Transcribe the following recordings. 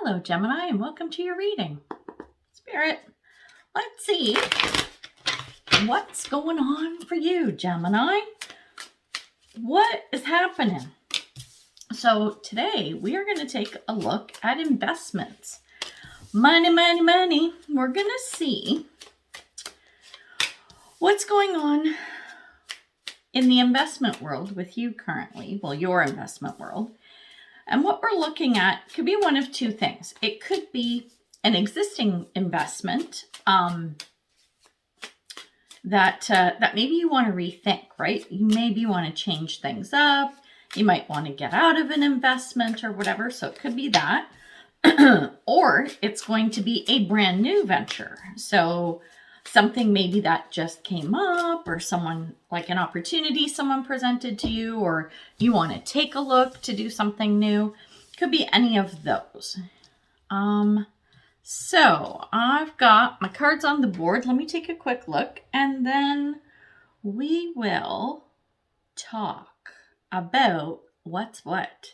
Hello, Gemini, and welcome to your reading. Spirit, let's see what's going on for you, Gemini. What is happening? So today we are going to take a look at investments. Money, money, money. We're going to see what's going on in the investment world with you currently. Well, your investment world. And what we're looking at could be one of two things. It could be an existing investment that maybe you want to rethink, right? You maybe want to change things up. You might want to get out of an investment or whatever. So it could be that. Or it's going to be a brand new venture. So something maybe that just came up, or someone, like an opportunity someone presented to you, or you want to take a look to do something new. Could be any of those. So I've got my cards on the board. Let me take a quick look, and then we will talk about what's what.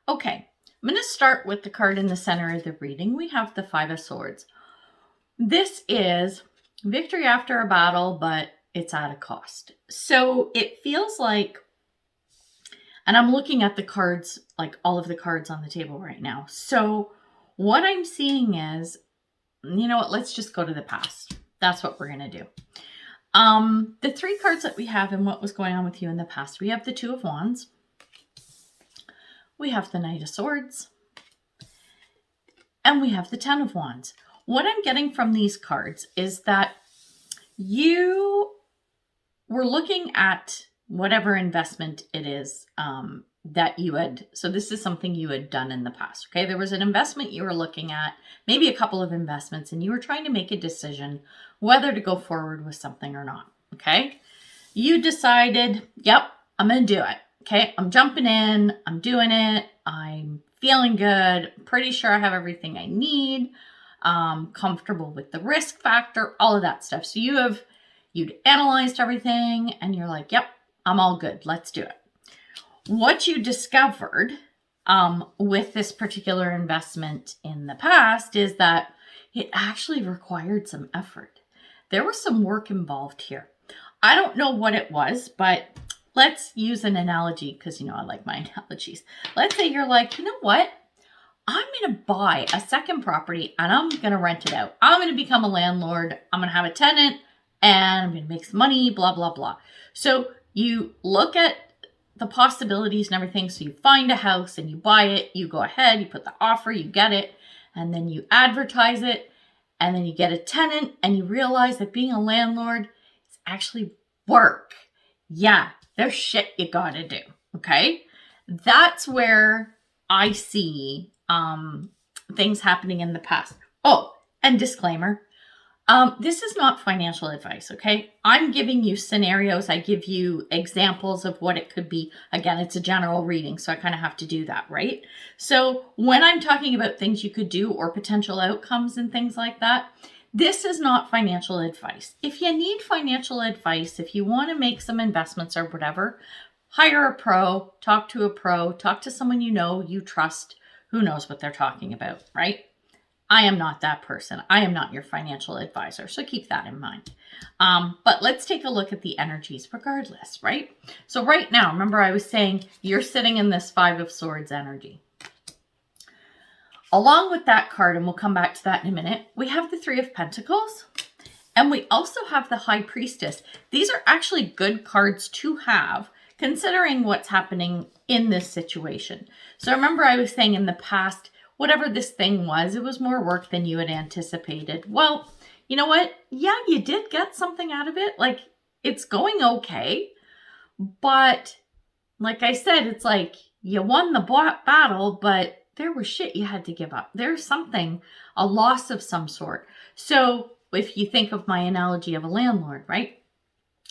Okay, I'm going to start with the card in the center of the reading. We have the Five of Swords. This is victory after a battle, but it's at a cost. So it feels like, and I'm looking at the cards, like all of the cards on the table right now. So what I'm seeing is, you know what, let's just go to the past. That's what we're going to do. The three cards that we have and what was going on with you in the past. We have the Two of Wands. We have the Knight of Swords. And we have the Ten of Wands. What I'm getting from these cards is that you were looking at whatever investment it is that you had. So this is something you had done in the past. Okay. There was an investment you were looking at, maybe a couple of investments, and you were trying to make a decision whether to go forward with something or not. Okay. You decided, yep, I'm going to do it. Okay. I'm jumping in. I'm doing it. I'm feeling good. Pretty sure I have everything I need. Comfortable with the risk factor, all of that stuff. So you'd analyzed everything and you're like, yep, I'm all good. Let's do it. What you discovered with this particular investment in the past is that it actually required some effort. There was some work involved here. I don't know what it was, but let's use an analogy because, I like my analogies. Let's say you're like, you know what? I'm going to buy a second property and I'm going to rent it out. I'm going to become a landlord. I'm going to have a tenant and I'm going to make some money, blah, blah, blah. So you look at the possibilities and everything. So you find a house and you buy it. You go ahead, you put the offer, you get it, and then you advertise it. And then you get a tenant and you realize that being a landlord is actually work. Yeah, there's shit you got to do. Okay. That's where I see things happening in the past. Oh, and disclaimer, this is not financial advice, okay? I'm giving you scenarios. I give you examples of what it could be. Again, it's a general reading, so I kind of have to do that, right? So when I'm talking about things you could do or potential outcomes and things like that, this is not financial advice. If you need financial advice, if you want to make some investments or whatever, hire a pro, talk to someone you trust, who knows what they're talking about, right? I am not that person. I am not your financial advisor. So keep that in mind. But let's take a look at the energies regardless, right? So right now, remember I was saying you're sitting in this Five of Swords energy. Along with that card, and we'll come back to that in a minute, we have the Three of Pentacles. And we also have the High Priestess. These are actually good cards to have, considering what's happening in this situation. So remember I was saying in the past, whatever this thing was, it was more work than you had anticipated. Well, you know what? Yeah, you did get something out of it. Like, it's going okay. But like I said, it's like you won the battle, but there was shit you had to give up. There's something, a loss of some sort. So if you think of my analogy of a landlord, right?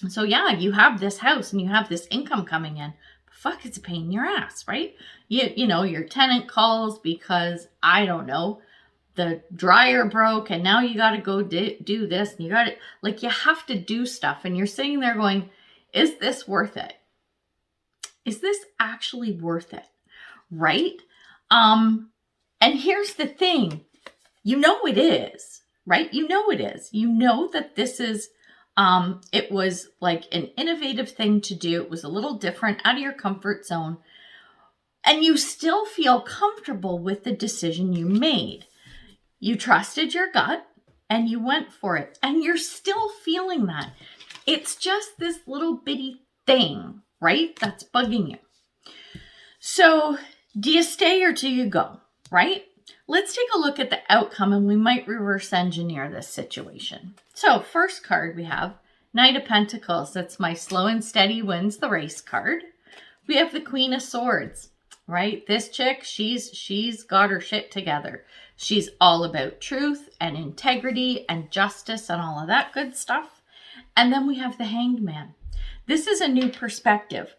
So yeah, you have this house and you have this income coming in. But fuck, it's a pain in your ass, right? You know, your tenant calls because, I don't know, the dryer broke and now you got to go do this. And you got to, like, you have to do stuff. And you're sitting there going, is this worth it? Is this actually worth it? Right? And here's the thing, you know it is, right? You know it is. You know that this is, it was like an innovative thing to do. It was a little different, out of your comfort zone. And you still feel comfortable with the decision you made. You trusted your gut and you went for it. And you're still feeling that. It's just this little bitty thing, right? That's bugging you. So do you stay or do you go, right? Let's take a look at the outcome and we might reverse engineer this situation. So first card we have Knight of Pentacles. That's my slow and steady wins the race card. We have the Queen of Swords, right? This chick, she's got her shit together. She's all about truth and integrity and justice and all of that good stuff. And then we have the Hanged Man. This is a new perspective.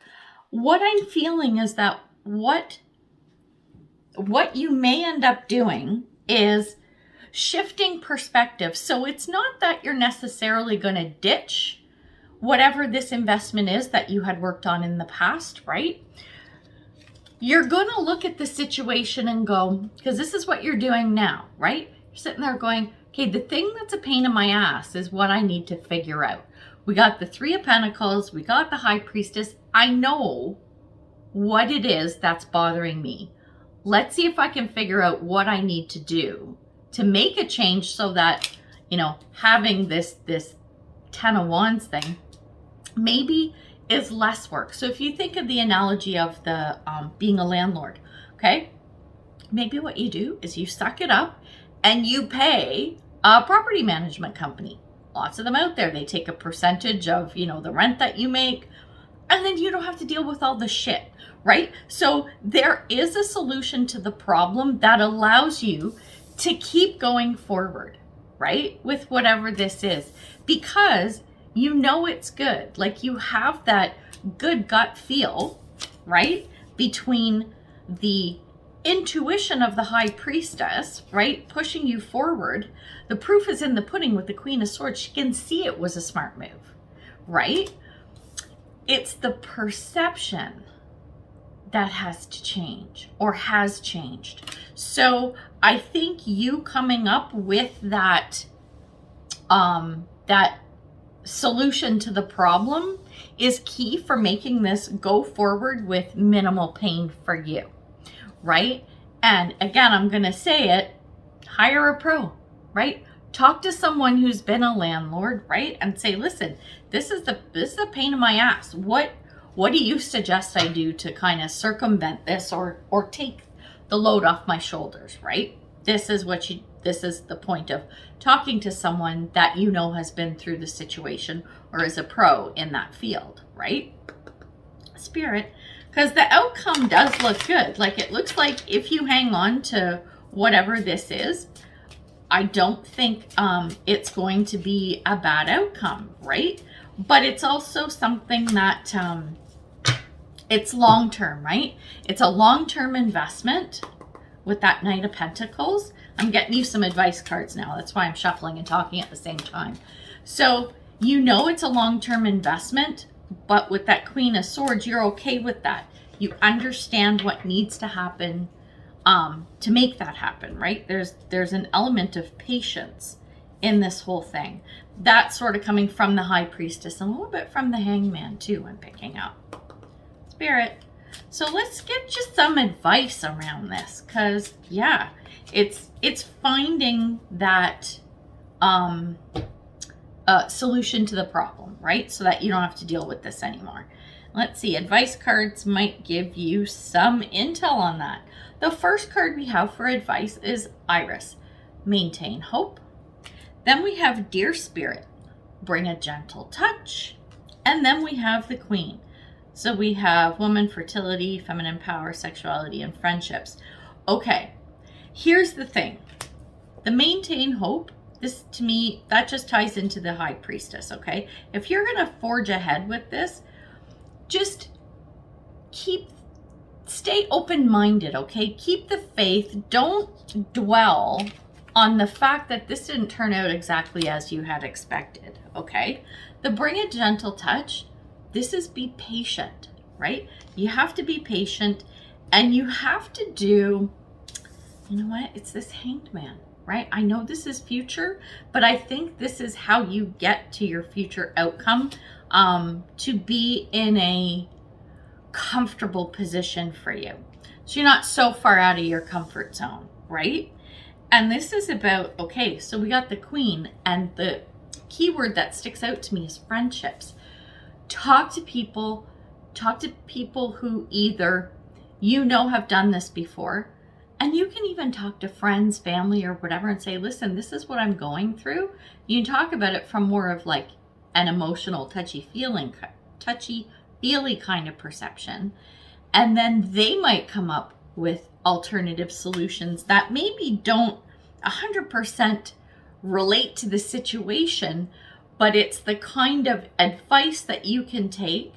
What I'm feeling is that what you may end up doing is shifting perspective. So it's not that you're necessarily going to ditch whatever this investment is that you had worked on in the past, right? You're going to look at the situation and go, because this is what you're doing now, right? You're sitting there going, okay, the thing that's a pain in my ass is what I need to figure out. We got the Three of Pentacles. We got the High Priestess. I know what it is that's bothering me. Let's see if I can figure out what I need to do to make a change so that, you know, having this Ten of Wands thing maybe is less work. So if you think of the analogy of the being a landlord, okay, maybe what you do is you suck it up and you pay a property management company. Lots of them out there. They take a percentage of, you know, the rent that you make, and then you don't have to deal with all the shit, right? So there is a solution to the problem that allows you to keep going forward, right? With whatever this is, because you know it's good. Like you have that good gut feel, right? Between the intuition of the High Priestess, right? Pushing you forward. The proof is in the pudding with the Queen of Swords. She can see it was a smart move, right? It's the perception that has to change or has changed. So I think you coming up with that, that solution to the problem is key for making this go forward with minimal pain for you, right? And again, I'm going to say it, hire a pro, right? Talk to someone who's been a landlord, right? And say, listen, this is a pain in my ass. What do you suggest I do to kind of circumvent this or take the load off my shoulders, right? This is the point of talking to someone that you know has been through the situation or is a pro in that field, right? Spirit, because the outcome does look good. Like it looks like if you hang on to whatever this is, I don't think it's going to be a bad outcome, right? But it's also something that it's long-term, right? It's a long-term investment with that Knight of Pentacles. I'm getting you some advice cards now. That's why I'm shuffling and talking at the same time. So you know it's a long-term investment, but with that Queen of Swords, you're okay with that. You understand what needs to happen to make that happen, right? There's an element of patience in this whole thing. That's sort of coming from the High Priestess and a little bit from the Hangman too, I'm picking up. Spirit. So let's get you some advice around this, because yeah, it's finding that solution to the problem, right? So that you don't have to deal with this anymore. Let's see, advice cards might give you some intel on that. The first card we have for advice is Iris, maintain hope. Then we have Dear Spirit, bring a gentle touch. And then we have the Queen. So we have woman, fertility, feminine power, sexuality, and friendships. Okay, here's the thing. The maintain hope, this to me, that just ties into the High Priestess, okay? If you're going to forge ahead with this, just stay open-minded, okay? Keep the faith. Don't dwell on the fact that this didn't turn out exactly as you had expected, okay? The bring a gentle touch, this is be patient, right? You have to be patient and you have to do you know what? It's this Hanged Man, right? I know this is future, but I think this is how you get to your future outcome, to be in a comfortable position for you. So you're not so far out of your comfort zone, right? And this is about, okay, so we got the Queen, and the keyword that sticks out to me is friendships. Talk to people who either have done this before, and you can even talk to friends, family, or whatever, and say, listen, this is what I'm going through. You can talk about it from more of like an emotional, touchy-feely kind of perception. And then they might come up with alternative solutions that maybe don't 100% relate to the situation, but it's the kind of advice that you can take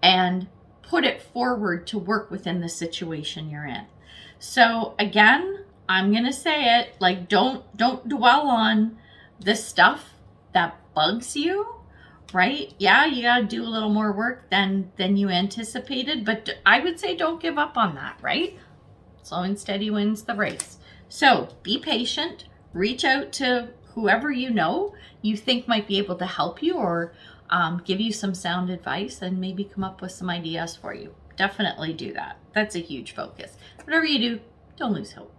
and put it forward to work within the situation you're in. So again, I'm going to say it, like, don't dwell on the stuff that bugs you, right? Yeah, you got to do a little more work than you anticipated, but I would say don't give up on that, right? Slow and steady wins the race. So be patient, reach out to whoever you think might be able to help you, or give you some sound advice, and maybe come up with some ideas for you. Definitely do that. That's a huge focus. Whatever you do, don't lose hope.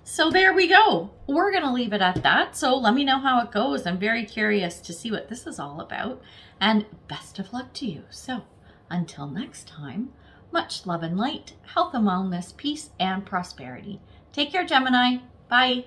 So there we go. We're going to leave it at that. So let me know how it goes. I'm very curious to see what this is all about. And best of luck to you. So until next time, much love and light, health and wellness, peace and prosperity. Take care, Gemini. Bye.